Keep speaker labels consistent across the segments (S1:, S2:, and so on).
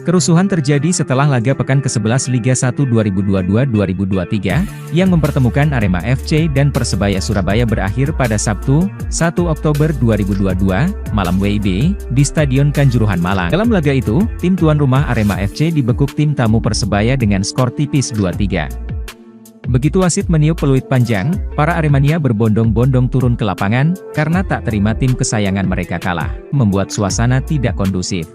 S1: Kerusuhan terjadi setelah laga pekan ke-11 Liga 1 2022-2023, yang mempertemukan Arema FC dan Persebaya Surabaya berakhir pada Sabtu, 1 Oktober 2022, malam WIB, di Stadion Kanjuruhan Malang. Dalam laga itu, tim tuan rumah Arema FC dibekuk tim tamu Persebaya dengan skor tipis 2-3. Begitu wasit meniup peluit panjang, para Aremania berbondong-bondong turun ke lapangan, karena tak terima tim kesayangan mereka kalah, membuat suasana tidak kondusif.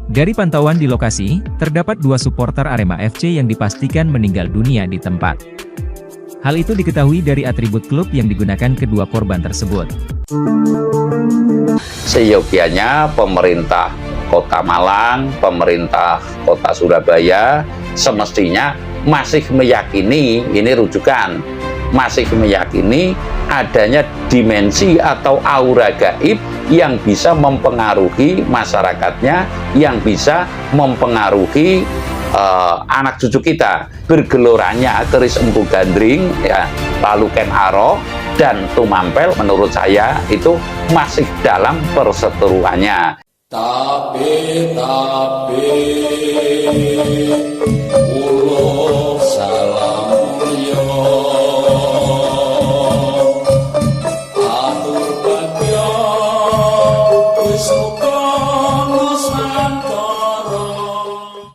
S1: Dari pantauan di lokasi, terdapat 2 supporter Arema FC yang dipastikan meninggal dunia di tempat. Hal itu diketahui dari atribut klub yang digunakan kedua korban tersebut.
S2: Seyogianya pemerintah Kota Malang, pemerintah Kota Surabaya semestinya masih meyakini, ini rujukan, masih meyakini adanya dimensi atau aura gaib yang bisa mempengaruhi masyarakatnya, yang bisa mempengaruhi anak cucu kita. Bergeloranya keris empu gandring, ya, lalu Ken Arok dan Tumampel, menurut saya itu masih dalam perseteruannya. Tapi ulo salam yo atur bagyo wis nusantara.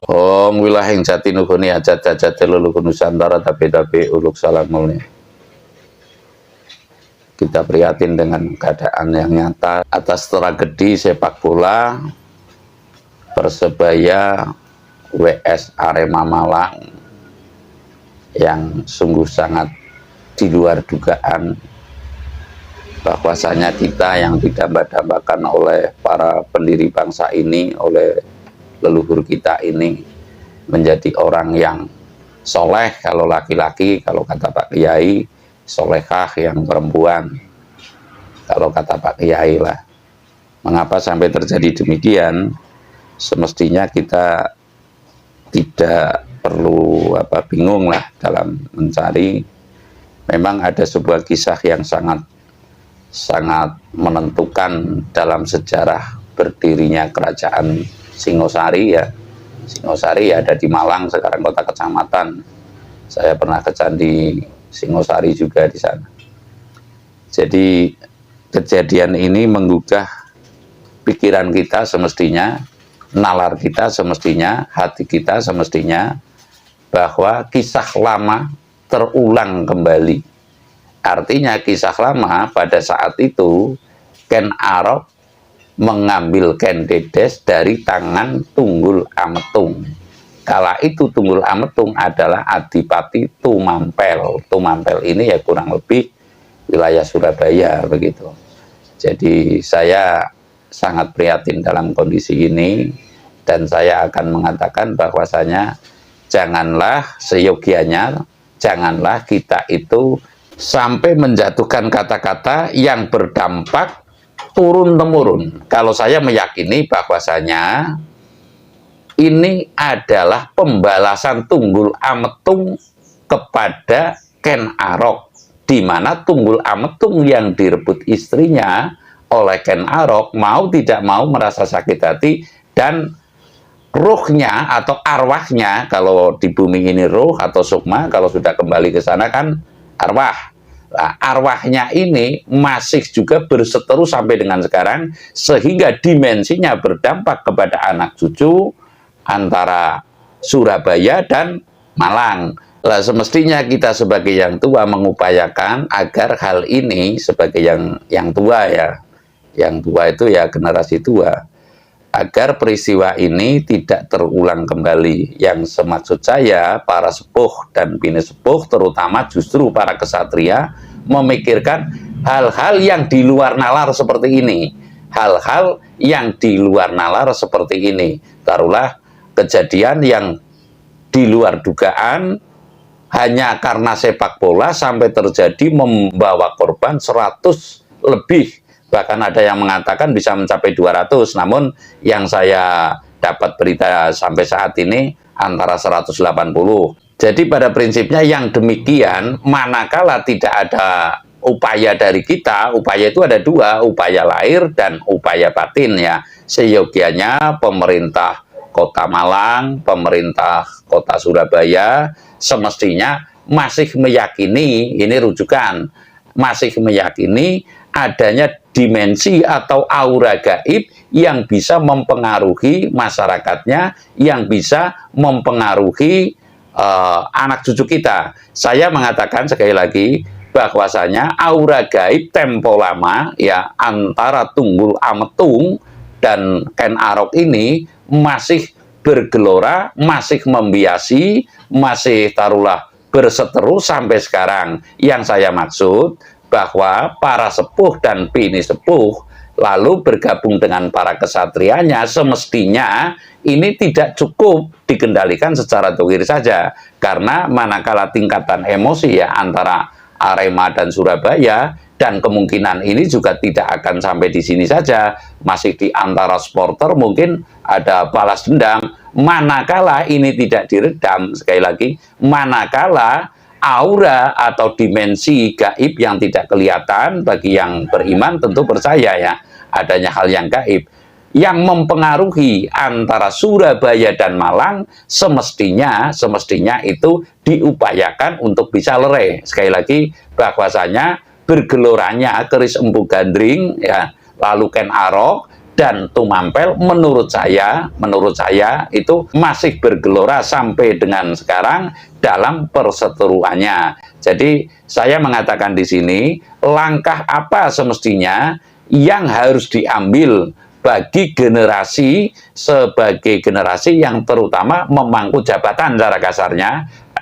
S2: Om wilahing jati nuhuni ajat jajat leluhur Nusantara tapi uluk salam mulnya. Kita prihatin dengan keadaan yang nyata atas tragedi sepak bola Persebaya WS Arema Malang yang sungguh sangat di luar dugaan, bahwasanya kita yang didamba-dambakan oleh para pendiri bangsa ini, oleh leluhur kita ini, menjadi orang yang soleh kalau laki-laki, kalau kata Pak Kiai solehah yang perempuan, kalau kata Pak Kiai lah. Mengapa sampai terjadi demikian? Semestinya kita tidak perlu bingung lah dalam mencari. Memang ada sebuah kisah yang sangat menentukan dalam sejarah berdirinya kerajaan Singosari, ya. Singosari ada di Malang, sekarang kota kecamatan. Saya pernah ke Candi Singosari juga di sana. Jadi kejadian ini menggugah pikiran kita semestinya, nalar kita semestinya, hati kita semestinya, bahwa kisah lama terulang kembali. Artinya kisah lama pada saat itu Ken Arok mengambil Ken Dedes dari tangan Tunggul Ametung. Kala itu Tunggul Ametung adalah Adipati Tumampel. Tumampel ini ya kurang lebih wilayah Surabaya begitu. Jadi saya sangat prihatin dalam kondisi ini, dan saya akan mengatakan bahwasanya janganlah seyogianya, janganlah kita itu sampai menjatuhkan kata-kata yang berdampak turun-temurun. Kalau saya meyakini bahwasanya ini adalah pembalasan Tunggul Ametung kepada Ken Arok, di mana Tunggul Ametung yang direbut istrinya oleh Ken Arok mau tidak mau merasa sakit hati, dan ruhnya atau arwahnya, kalau di bumi ini ruh atau sukma, kalau sudah kembali ke sana kan arwah. Nah, arwahnya ini masih juga berseteru sampai dengan sekarang, sehingga dimensinya berdampak kepada anak cucu antara Surabaya dan Malang. Lah, semestinya kita sebagai yang tua mengupayakan agar hal ini, sebagai yang tua ya, yang tua itu ya generasi tua, agar peristiwa ini tidak terulang kembali. Yang semaksud saya, para sepuh dan bini sepuh, terutama justru para kesatria, memikirkan hal-hal yang di luar nalar seperti ini. Hal-hal yang di luar nalar seperti ini. Taruhlah kejadian yang di luar dugaan, hanya karena sepak bola sampai terjadi membawa korban 100 lebih. Bahkan ada yang mengatakan bisa mencapai 200, namun yang saya dapat berita sampai saat ini antara 180. Jadi pada prinsipnya yang demikian, manakala tidak ada upaya dari kita, upaya itu ada 2, upaya lahir dan upaya batin ya. Seyogianya pemerintah Kota Malang, pemerintah Kota Surabaya semestinya masih meyakini, ini rujukan, masih meyakini adanya dimensi atau aura gaib yang bisa mempengaruhi masyarakatnya, yang bisa mempengaruhi anak cucu kita. Saya mengatakan sekali lagi bahwasanya aura gaib tempo lama ya antara Tunggul Ametung dan Ken Arok ini masih bergelora, masih membiasi, masih taruhlah berseteru sampai sekarang. Yang saya maksud bahwa para sepuh dan bini sepuh lalu bergabung dengan para kesatrianya, semestinya ini tidak cukup dikendalikan secara dohir saja, karena manakala tingkatan emosi ya antara Arema dan Surabaya, dan kemungkinan ini juga tidak akan sampai di sini saja, masih di antara supporter mungkin ada balas dendam. Manakala ini tidak diredam, sekali lagi, manakala aura atau dimensi gaib yang tidak kelihatan, bagi yang beriman tentu percaya ya adanya hal yang gaib yang mempengaruhi antara Surabaya dan Malang, semestinya itu diupayakan untuk bisa lerai. Sekali lagi bahwasanya bergeloranya keris Empu Gandring ya, lalu Ken Arok dan Tumampel, menurut saya itu masih bergelora sampai dengan sekarang dalam perseteruannya. Jadi saya mengatakan di sini, langkah apa semestinya yang harus diambil bagi generasi sebagai generasi yang terutama memangku jabatan secara kasarnya,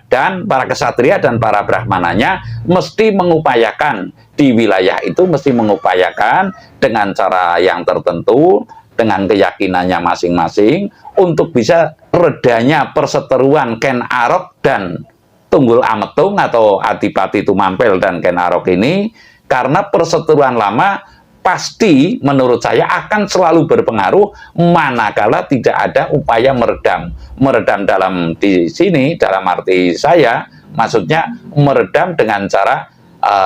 S2: dan para kesatria dan para brahmananya mesti mengupayakan di wilayah itu, mesti mengupayakan dengan cara yang tertentu, dengan keyakinannya masing-masing, untuk bisa redanya perseteruan Ken Arok dan Tunggul Ametung atau Adipati Tumampel dan Ken Arok ini, karena perseteruan lama pasti menurut saya akan selalu berpengaruh manakala tidak ada upaya meredam dalam di sini, dalam arti saya maksudnya meredam dengan cara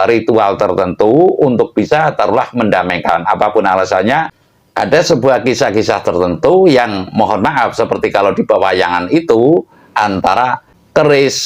S2: ritual tertentu untuk bisa taruhlah mendamaikan. Apapun alasannya, ada sebuah kisah-kisah tertentu yang mohon maaf seperti kalau di pewayangan itu antara keris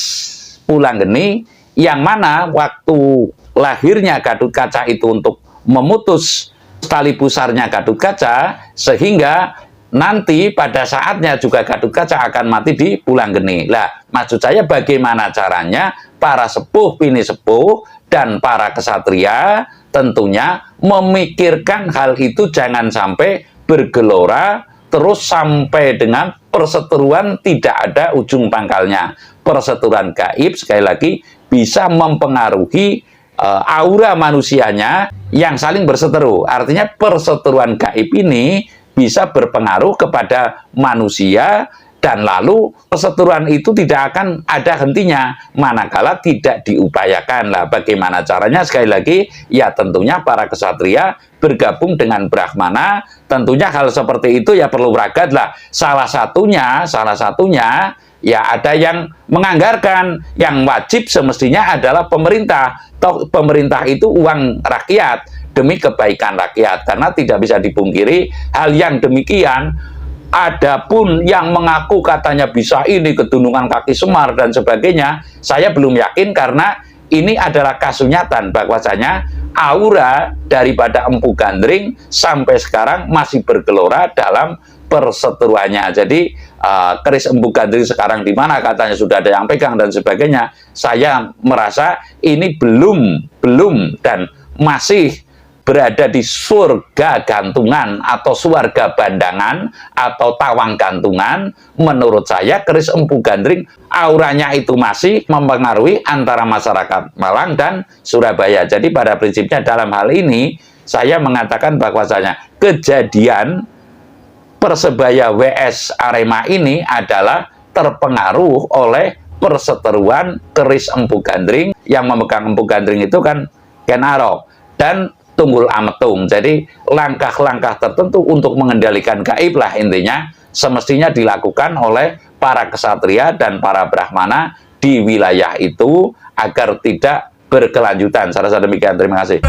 S2: Pulanggeni, yang mana waktu lahirnya Gatotkaca itu untuk memutus tali pusarnya Gatotkaca, sehingga nanti pada saatnya juga Gatotkaca akan mati di Pulanggeni. Lah, maksud saya bagaimana caranya para sepuh, bini sepuh, dan para kesatria tentunya memikirkan hal itu jangan sampai bergelora terus sampai dengan perseteruan tidak ada ujung pangkalnya. Perseteruan gaib sekali lagi bisa mempengaruhi aura manusianya yang saling berseteru. Artinya perseteruan gaib ini bisa berpengaruh kepada manusia, dan lalu perseteruan itu tidak akan ada hentinya manakala tidak diupayakan. Lah, bagaimana caranya? Sekali lagi ya tentunya para kesatria bergabung dengan Brahmana, tentunya hal seperti itu ya perlu ragat lah. Salah satunya ya ada yang menganggarkan, yang wajib semestinya adalah pemerintah. Toh pemerintah itu uang rakyat demi kebaikan rakyat, karena tidak bisa dipungkiri hal yang demikian. Adapun yang mengaku katanya bisa ini kedunungan kaki Semar dan sebagainya, saya belum yakin, karena ini adalah kasunyatan bahwasanya aura daripada Empu Gandring sampai sekarang masih bergelora dalam perseteruannya. Jadi keris Empu Gandring sekarang di mana katanya sudah ada yang pegang dan sebagainya, saya merasa ini belum dan masih berada di surga gantungan atau surga bandangan atau tawang gantungan. Menurut saya keris Empu Gandring auranya itu masih mempengaruhi antara masyarakat Malang dan Surabaya. Jadi pada prinsipnya dalam hal ini saya mengatakan bahwasanya kejadian Persebaya WS Arema ini adalah terpengaruh oleh perseteruan keris Empu Gandring. Yang memegang Empu Gandring itu kan Ken Arok dan Tunggul Ametung. Jadi langkah-langkah tertentu untuk mengendalikan gaib lah intinya semestinya dilakukan oleh para kesatria dan para brahmana di wilayah itu agar tidak berkelanjutan. Saya rasa demikian. Terima kasih.